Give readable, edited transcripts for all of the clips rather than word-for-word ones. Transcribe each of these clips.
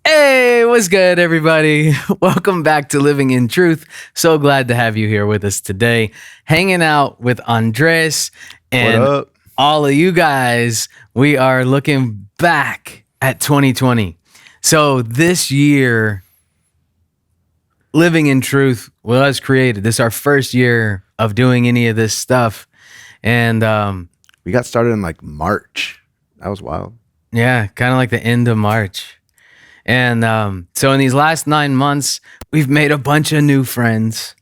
Hey, what's good, everybody? Welcome back to Living in Truth. So glad to have you here with us today, hanging out with Andres and What up? all of you guys. We are looking back at 2020. So this year, Living in Truth was created. This is our first year of doing any of this stuff. And We got started in like March. That was wild. yeah, kind of like the end of March. And so in these last 9 months, we've made a bunch of new friends.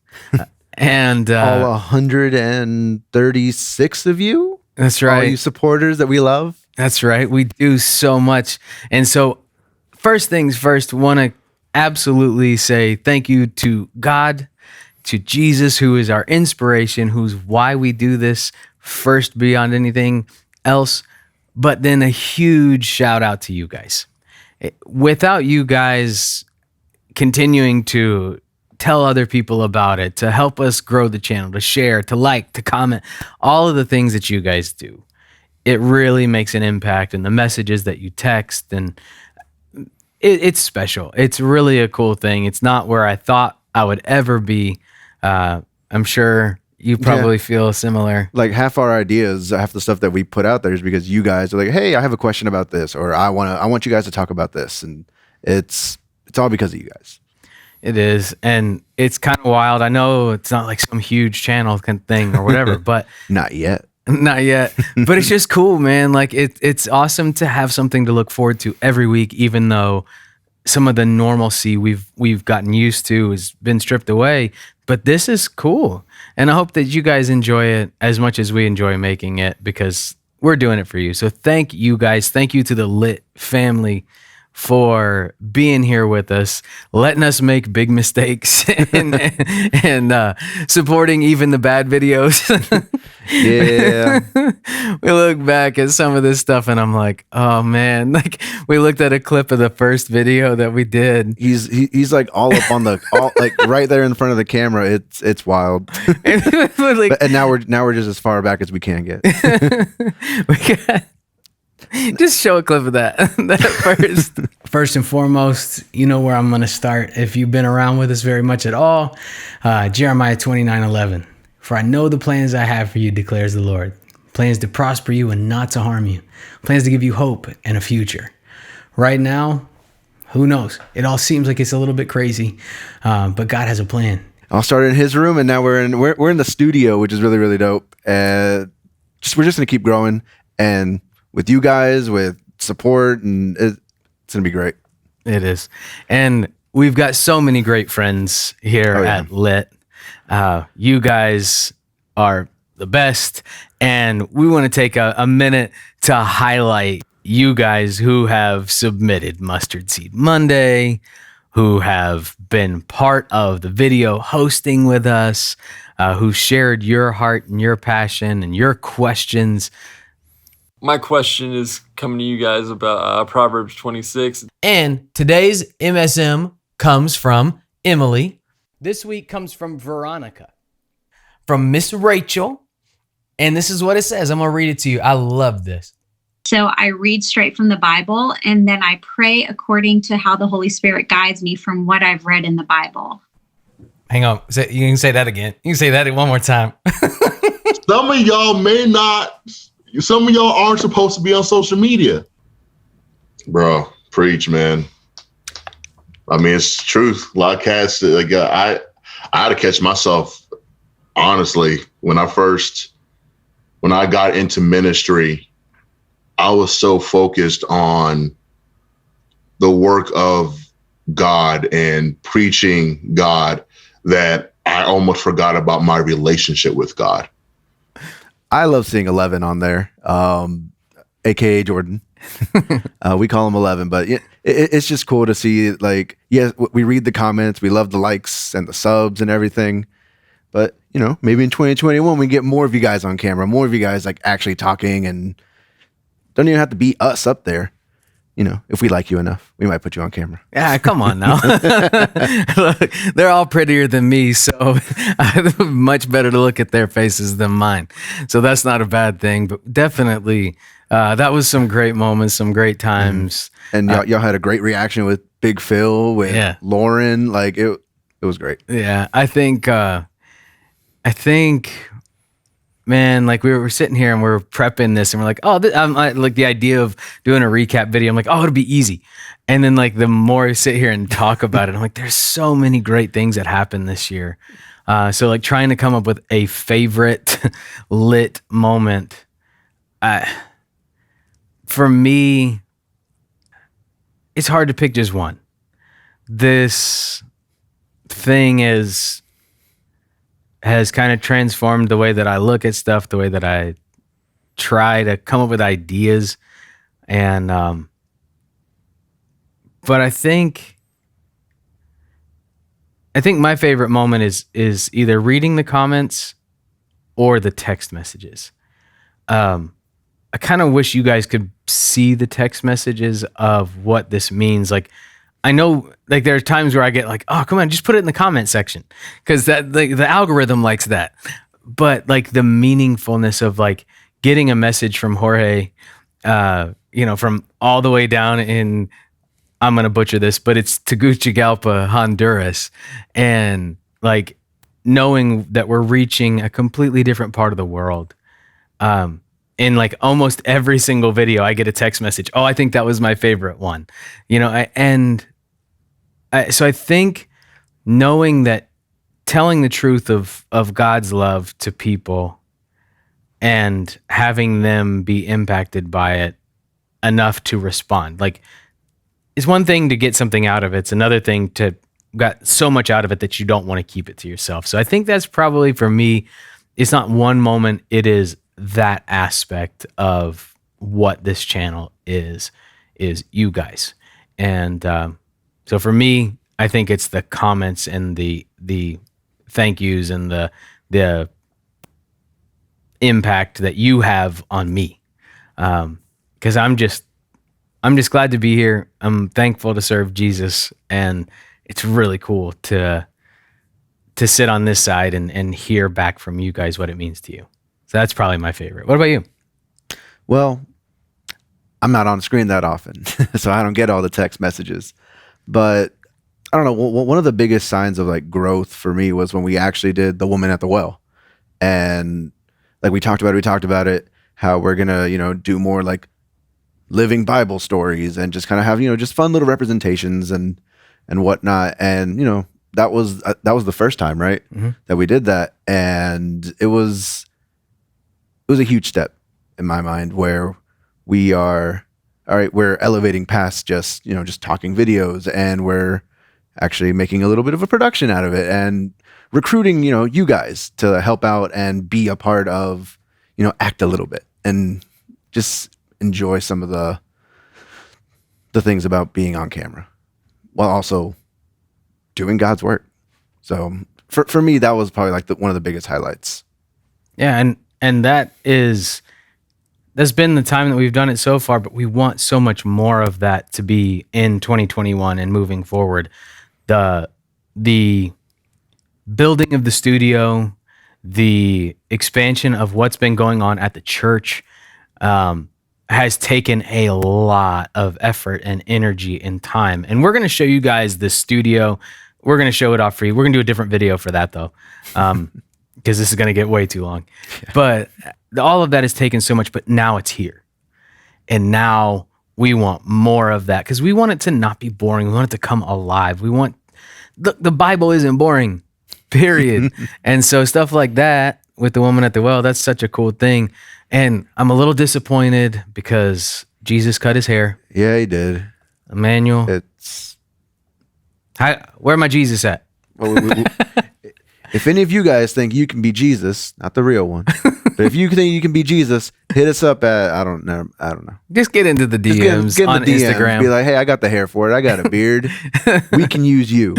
And All 136 of you? that's All right. you supporters that we love? That's right. We do so much. And so first things first, want to absolutely say thank you to God, to Jesus, who is our inspiration, who's why we do this first beyond anything else. But then a huge shout out to you guys. Without you guys continuing to tell other people about it, to help us grow the channel, to share, to like, to comment, all of the things that you guys do, it really makes an impact. And the messages that you text, and it's special. It's really a cool thing. It's not where I thought I would ever be. I'm sure you probably feel similar. Like half our ideas, half the stuff that we put out there is because you guys are like, hey, I have a question about this, or I want you guys to talk about this. And it's all because of you guys. It is. And it's kind of wild. I know it's not like some huge channel thing or whatever, but Not yet. not yet. But it's just cool, man. Like it's awesome to have something to look forward to every week, even though some of the normalcy we've gotten used to has been stripped away. But this is cool. And I hope that you guys enjoy it as much as we enjoy making it, because we're doing it for you. So thank you guys. Thank you to the LiT family for being here with us, letting us make big mistakes and supporting even the bad videos. Yeah. We look back at some of this stuff and I'm like, oh man, like we looked at a clip of the first video that we did. He's like all up on like right there in front of the camera. It's wild. Like, And now we're just as far back as we can get. we got, just show a clip of that first. First and foremost, you know where I'm going to start. If you've been around with us very much at all, Jeremiah 29:11. For I know the plans I have for you, declares the Lord. Plans to prosper you and not to harm you. Plans to give you hope and a future. Right now, who knows? It all seems like it's a little bit crazy, but God has a plan. I'll start in his room, and now we're in the studio, which is really, really dope. We're just gonna keep growing, and with you guys, with support, and it's gonna be great. It is. And we've got so many great friends here at LiT. You guys are the best. And we want to take a minute to highlight you guys who have submitted Mustard Seed Monday, who have been part of the video hosting with us, who shared your heart and your passion and your questions. My question is coming to you guys about Proverbs 26. And today's MSM comes from Emily. This week comes from Veronica, from Miss Rachel. And this is what it says. I'm going to read it to you. I love this. So I read straight from the Bible, and then I pray according to how the Holy Spirit guides me from what I've read in the Bible. Hang on. You can say that again. You can say that one more time. Some of y'all some of y'all aren't supposed to be on social media. Bro, preach, man. I mean, it's the truth. A lot of cats, like I had to catch myself, honestly, when I got into ministry. I was so focused on the work of God and preaching God that I almost forgot about my relationship with God. I love seeing 11 on there, aka Jordan. We call him 11, but it's just cool to see. Like, yes, we read the comments, we love the likes and the subs and everything. But maybe in 2021 we get more of you guys on camera, more of you guys like actually talking, and don't even have to be us up there. if we like you enough, we might put you on camera. Yeah, come on now. Look, they're all prettier than me, so much better to look at their faces than mine. So that's not a bad thing, but definitely that was some great moments, some great times. And y'all had a great reaction with Big Phil, with Lauren. Like it was great. Yeah, I think, man, like we were sitting here and we were prepping this, and we're like, oh, like the idea of doing a recap video. I'm like, oh, it'll be easy. And then like the more I sit here and talk about it, I'm like, there's so many great things that happened this year. So like trying to come up with a favorite lit moment, for me, it's hard to pick just one. This thing has kind of transformed the way that I look at stuff, the way that I try to come up with ideas. And, but I think my favorite moment is either reading the comments or the text messages. I kind of wish you guys could see the text messages of what this means. Like, I know, like, there are times where I get like, oh, come on, just put it in the comment section, because that the algorithm likes that. But like the meaningfulness of like getting a message from Jorge, from all the way down in, I'm gonna butcher this, but it's Tegucigalpa, Honduras, and like knowing that we're reaching a completely different part of the world. In like almost every single video, I get a text message. Oh, I think that was my favorite one, so I think knowing that, telling the truth of God's love to people and having them be impacted by it enough to respond, like, it's one thing to get something out of it. It's another thing to got so much out of it that you don't want to keep it to yourself. So I think that's probably, for me, it's not one moment. It is that aspect of what this channel is you guys. And, so for me, I think it's the comments and the thank yous and the impact that you have on me. 'Cause I'm just glad to be here. I'm thankful to serve Jesus, and it's really cool to sit on this side and hear back from you guys what it means to you. So that's probably my favorite. What about you? Well, I'm not on screen that often, so I don't get all the text messages. But I don't know. One of the biggest signs of like growth for me was when we actually did the woman at the well, and like we talked about it, how we're gonna do more like living Bible stories and just kind of have just fun little representations and whatnot. And that was the first time, right, that we did that, and it was a huge step in my mind, where we are, all right, we're elevating past just talking videos, and we're actually making a little bit of a production out of it, and recruiting you guys to help out and be a part of act a little bit and just enjoy some of the things about being on camera while also doing God's work. So for me, that was probably like one of the biggest highlights. Yeah, and that's been the time that we've done it so far, but we want so much more of that to be in 2021 and moving forward. The building of the studio, the expansion of what's been going on at the church, has taken a lot of effort and energy and time. And we're going to show you guys the studio. We're going to show it off for you. We're going to do a different video for that though, because this is going to get way too long. Yeah. But all of that has taken so much, but now it's here. And now we want more of that, because we want it to not be boring. We want it to come alive. We want, the Bible isn't boring, period. And so stuff like that with the woman at the well, that's such a cool thing. And I'm a little disappointed because Jesus cut his hair. Yeah, he did. Emmanuel. Where my Jesus at? Well, if any of you guys think you can be Jesus, not the real one, but if you think you can be Jesus, hit us up at, I don't know. Just get into the DMs get on the DMs, Instagram. Be like, hey, I got the hair for it. I got a beard. We can use you.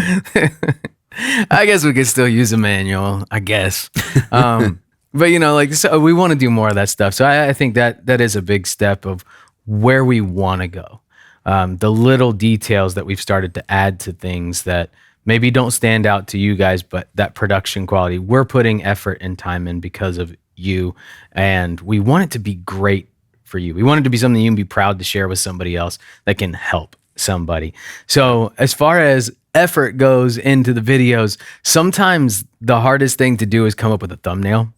I guess we could still use Emmanuel, I guess. But so we want to do more of that stuff. So I think that is a big step of where we want to go. the little details that we've started to add to things that maybe don't stand out to you guys, but that production quality, we're putting effort and time in because of you. And we want it to be great for you. We want it to be something you can be proud to share with somebody else that can help somebody. So as far as effort goes into the videos, sometimes the hardest thing to do is come up with a thumbnail.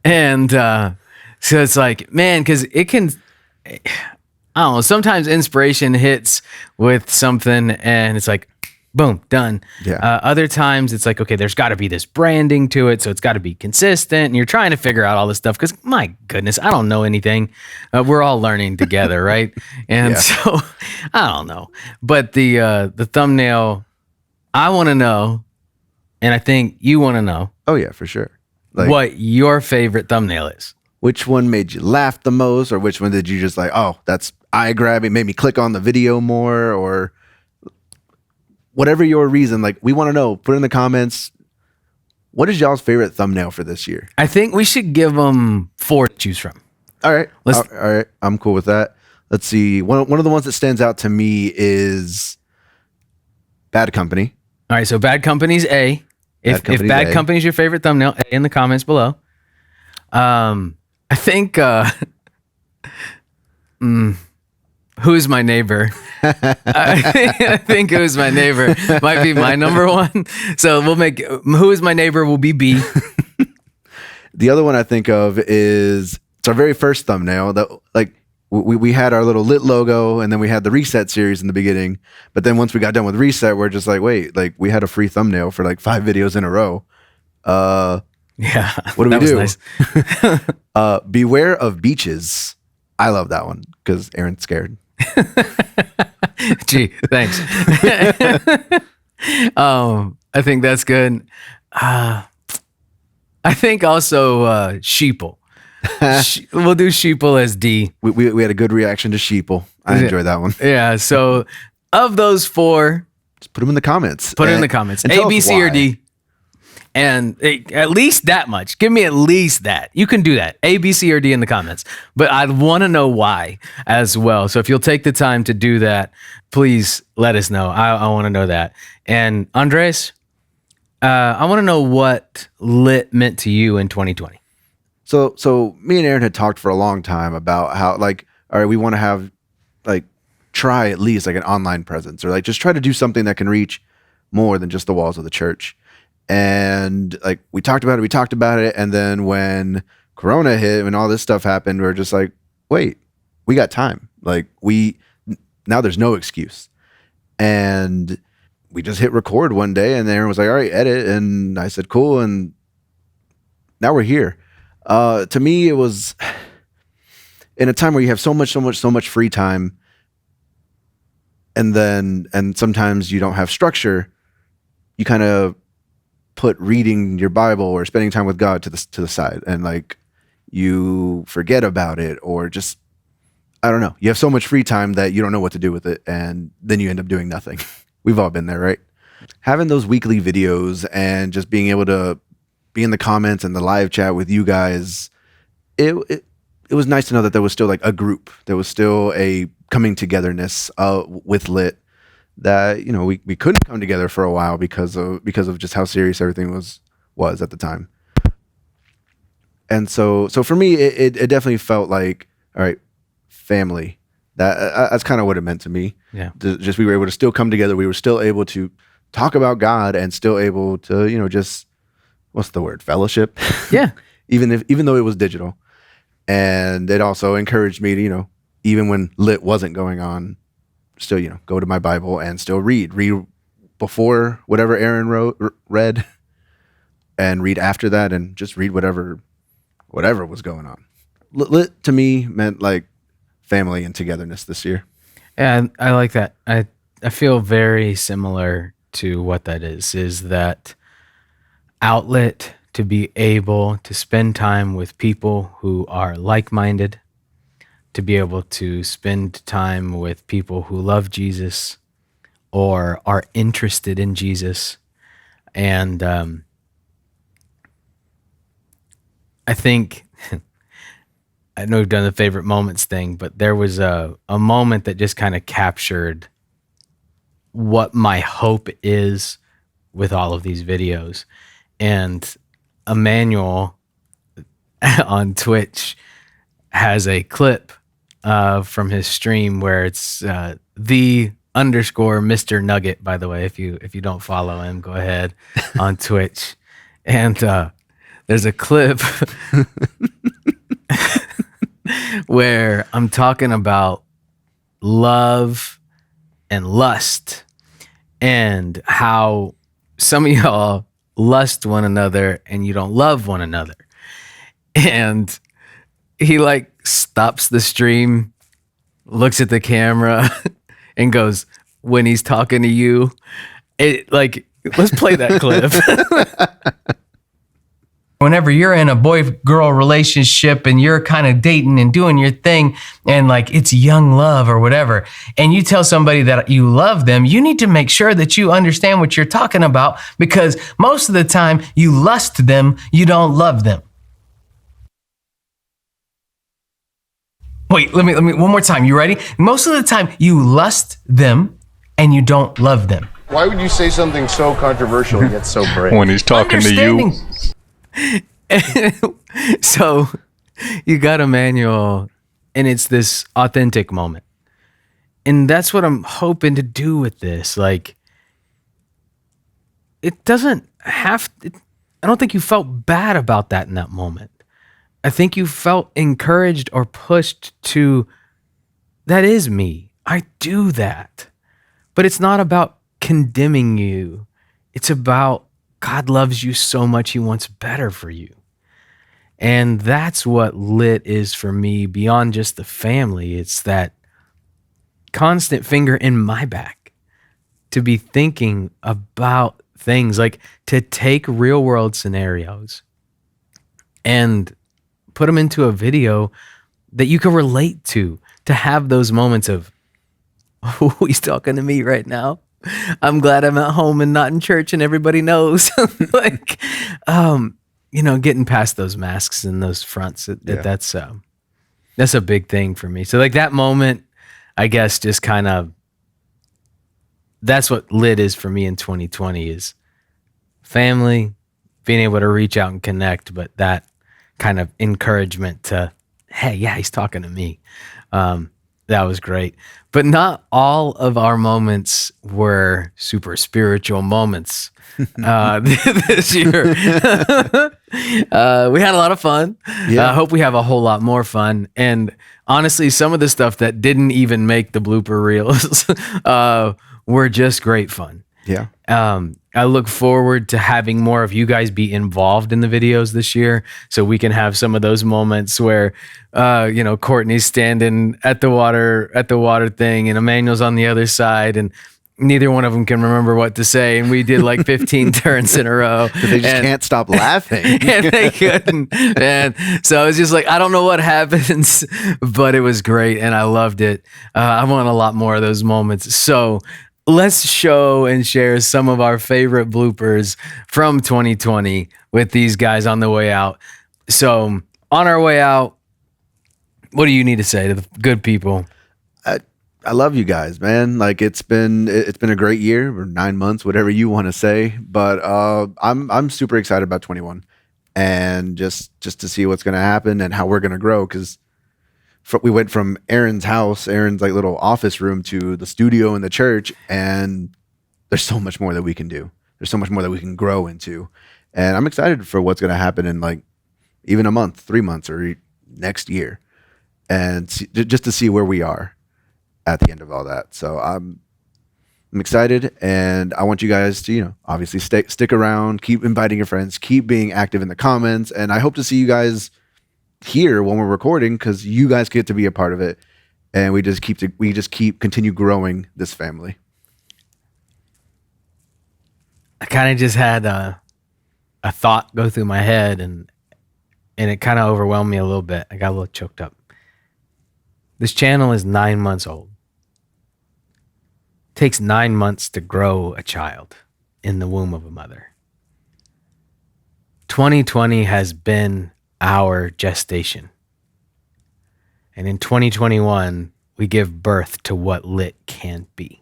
And so it's like, man, because it can, I don't know, sometimes inspiration hits with something and it's like, boom, done. Yeah. Other times it's like, okay, there's got to be this branding to it, so it's got to be consistent. And you're trying to figure out all this stuff because, my goodness, I don't know anything. We're all learning together, right? And Yeah. so I don't know. But the thumbnail, I want to know, and I think you want to know Oh yeah, for sure. Like, what your favorite thumbnail is. which one made you laugh the most, or which one did you just like, oh, that's eye grabbing, made me click on the video more, or whatever your reason. Like, we want to know. Put in the comments. What is y'all's favorite thumbnail for this year? I think we should give them 4 to choose from. All right. Let's- All right. I'm cool with that. Let's see. One of the ones that stands out to me is Bad Company. All right, so Bad Company's A. If Company's Bad A. Company's your favorite thumbnail, A in the comments below. I think Who's My Neighbor? I think Who's My Neighbor might be my number one. So we'll make Who Is My Neighbor will be B. The other one I think of is it's our very first thumbnail that like we had our little LiT logo and then we had the Reset series in the beginning. But then once we got done with Reset, we're just like, wait, like we had a free thumbnail for like 5 videos in a row. Yeah. What do we that was do? nice. Beware of Beaches. I love that one because Aaron's scared. Gee, thanks. I think that's good. I think also Sheeple. We'll do Sheeple as D. We had a good reaction to Sheeple. I enjoyed that one. Yeah. So of those 4, Just put them in the comments. put it in the comments. and tell A, B, us C, or why. D. And at least that much. Give me at least that. You can do that. A, B, C, or D in the comments. But I'd want to know why as well. So if you'll take the time to do that, please let us know. I want to know that. And Andres, I want to know what LiT meant to you in 2020. So me and Aaron had talked for a long time about how like, all right, we want to have like try at least like an online presence or like just try to do something that can reach more than just the walls of the church. And like we talked about it. And then when Corona hit and all this stuff happened, we were just like, wait, we got time. Like now there's no excuse. And we just hit record one day and Aaron was like, all right, edit. And I said, cool. And now we're here. To me, it was in a time where you have so much free time. And sometimes you don't have structure. You kind of put reading your Bible or spending time with God to the side, and like you forget about it, or just I don't know. You have so much free time that you don't know what to do with it, and then you end up doing nothing. We've all been there, right? Having those weekly videos and just being able to be in the comments and the live chat with you guys, it was nice to know that there was still like a group. There was still a coming togetherness with LiT. That we couldn't come together for a while because of just how serious everything was at the time. And so for me, it definitely felt like, all right, family. That's kind of what it meant to me. Yeah. Just we were able to still come together. We were still able to talk about God and still able to just what's the word, fellowship. Yeah. even though it was digital, and it also encouraged me to even when LiT wasn't going on, still, go to my Bible and still read before whatever Aaron read, and read after that, and just read whatever was going on. LiT to me meant like family and togetherness this year. Yeah, I like that. I feel very similar to what that is that outlet to be able to spend time with people who are like-minded, to be able to spend time with people who love Jesus or are interested in Jesus. And I think I know we've done the favorite moments thing, but there was a moment that just kind of captured what my hope is with all of these videos. And Emmanuel on Twitch has a clip from his stream where it's the underscore Mr. Nugget, by the way. If you don't follow him, go ahead on Twitch. And there's a clip where I'm talking about love and lust and how some of y'all lust one another and you don't love one another. And he like stops the stream, looks at the camera and goes, when he's talking to you, it like, let's play that clip. Whenever you're in a boy-girl relationship and you're kind of dating and doing your thing and like it's young love or whatever, and you tell somebody that you love them, you need to make sure that you understand what you're talking about, because most of the time you lust them, you don't love them. Wait, let me one more time. You ready? Most of the time you lust them and you don't love them. Why would you say something so controversial yet so brave? When he's talking to you. So you got Emmanuel, and it's this authentic moment. And that's what I'm hoping to do with this. Like, it doesn't have to, I don't think you felt bad about that in that moment. I think you felt encouraged or pushed to, that is me. I do that. But it's not about condemning you. It's about God loves you so much, he wants better for you. And that's what LiT is for me beyond just the family. It's that constant finger in my back to be thinking about things, like to take real world scenarios and put them into a video that you can relate to have those moments of, oh, he's talking to me right now. I'm glad I'm at home and not in church and everybody knows. Like, getting past those masks and those fronts, that's a big thing for me. So like that moment, I guess, just kind of, that's what LiT is for me in 2020 is family, being able to reach out and connect, but that kind of encouragement to, hey, yeah, he's talking to me. That was great. But not all of our moments were super spiritual moments this year. We had a lot of fun. Yeah. I hope we have a whole lot more fun. And honestly, some of the stuff that didn't even make the blooper reels were just great fun. Yeah. I look forward to having more of you guys be involved in the videos this year, so we can have some of those moments where, Courtney's standing at the water thing, and Emmanuel's on the other side, and neither one of them can remember what to say, and we did like 15 turns in a row. But they just can't stop laughing. And they couldn't. And so it's just like, I don't know what happens, but it was great, and I loved it. I want a lot more of those moments. So let's show and share some of our favorite bloopers from 2020 with these guys on the way out. So on our way out, what do you need to say to the good people? I love you guys, man. Like it's been a great year, or 9 months, whatever you want to say. But I'm super excited about 21, and just to see what's going to happen and how we're going to grow. Because we went from Aaron's house, Aaron's like little office room, to the studio in the church, and there's so much more that we can do. There's so much more that we can grow into, and I'm excited for what's going to happen in like even a month, 3 months, or next year, and just to see where we are at the end of all that. So I'm excited, and I want you guys to, obviously stick around, keep inviting your friends, keep being active in the comments, and I hope to see you guys here when we're recording, because you guys get to be a part of it, and we just continue growing this family. I kind of just had a thought go through my head, and it kind of overwhelmed me a little bit. I got a little choked up. This channel is 9 months old. It takes 9 months to grow a child in the womb of a mother. 2020 has been our gestation. And in 2021, we give birth to what LiT can be.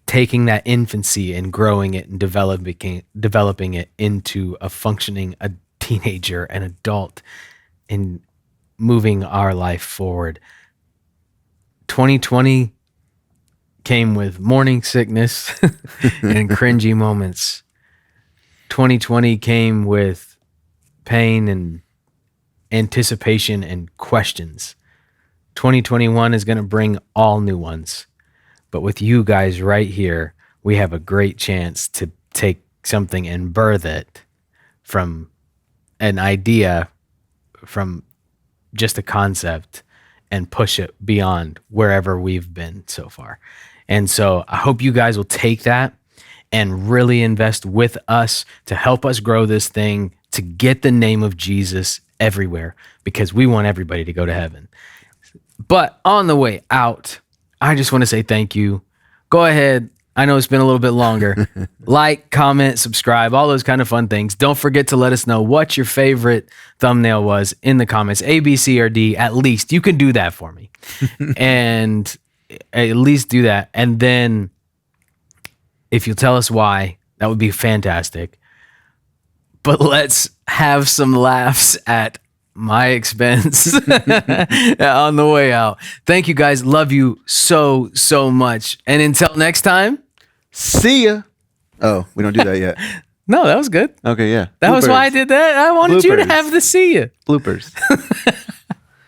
Taking that infancy and growing it and developing it into a functioning a teenager, an adult, and moving our life forward. 2020 came with morning sickness and cringy moments. 2020 came with pain and anticipation and questions. 2021 is going to bring all new ones. But with you guys right here, we have a great chance to take something and birth it from an idea, from just a concept, and push it beyond wherever we've been so far. And so I hope you guys will take that and really invest with us to help us grow this thing, to get the name of Jesus everywhere, because we want everybody to go to heaven. But on the way out, I just want to say thank you. Go ahead. I know it's been a little bit longer. Like, comment, subscribe, all those kind of fun things. Don't forget to let us know what your favorite thumbnail was in the comments. A, B, C, or D, at least. You can do that for me. And at least do that. And then if you'll tell us why, that would be fantastic. But let's have some laughs at my expense on the way out. Thank you guys. Love you so, so much. And until next time, See ya. Oh, we don't do that yet. no, that was good. Okay, yeah. That was why I did that. I wanted you to Bloopers. have the see ya. Bloopers.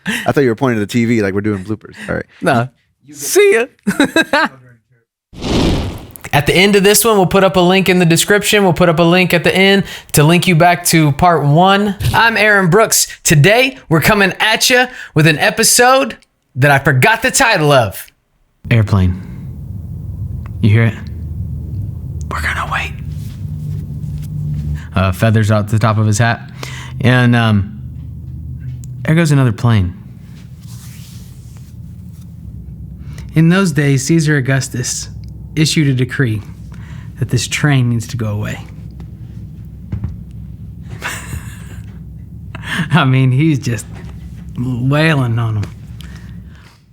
I thought you were pointing to the TV like we're doing bloopers. All right. No. See ya. At the end of this one, we'll put up a link in the description. We'll put up a link at the end to link you back to part 1. I'm Aaron Brooks. Today, we're coming at you with an episode that I forgot the title of. Airplane. You hear it? We're gonna wait. Feathers out the top of his hat. And there goes another plane. In those days, Caesar Augustus issued a decree that this train needs to go away. I mean, he's just wailing on them.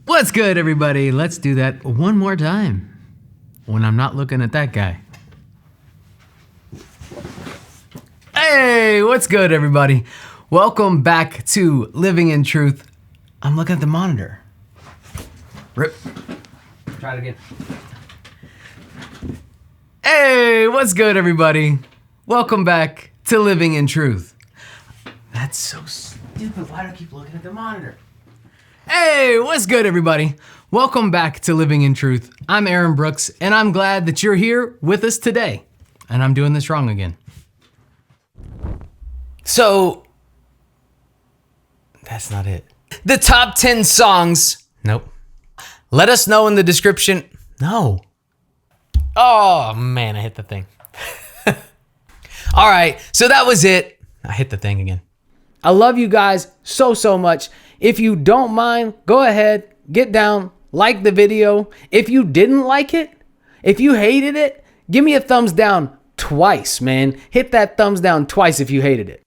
What's good, everybody? Let's do that one more time when I'm not looking at that guy. Hey, what's good, everybody? Welcome back to Living in Truth. I'm looking at the monitor. Rip. Try it again. Hey, what's good, everybody? Welcome back to Living in Truth. That's so stupid. Why do I keep looking at the monitor? Hey, what's good, everybody? Welcome back to Living in Truth. I'm Aaron Brooks, and I'm glad that you're here with us today. And I'm doing this wrong again. So, that's not it. The top 10 songs. Nope. Let us know in the description. No. Oh, man, I hit the thing. All right, so that was it. I hit the thing again. I love you guys so, so much. If you don't mind, go ahead, get down, like the video. If you didn't like it, if you hated it, give me a thumbs down twice, man. Hit that thumbs down twice if you hated it.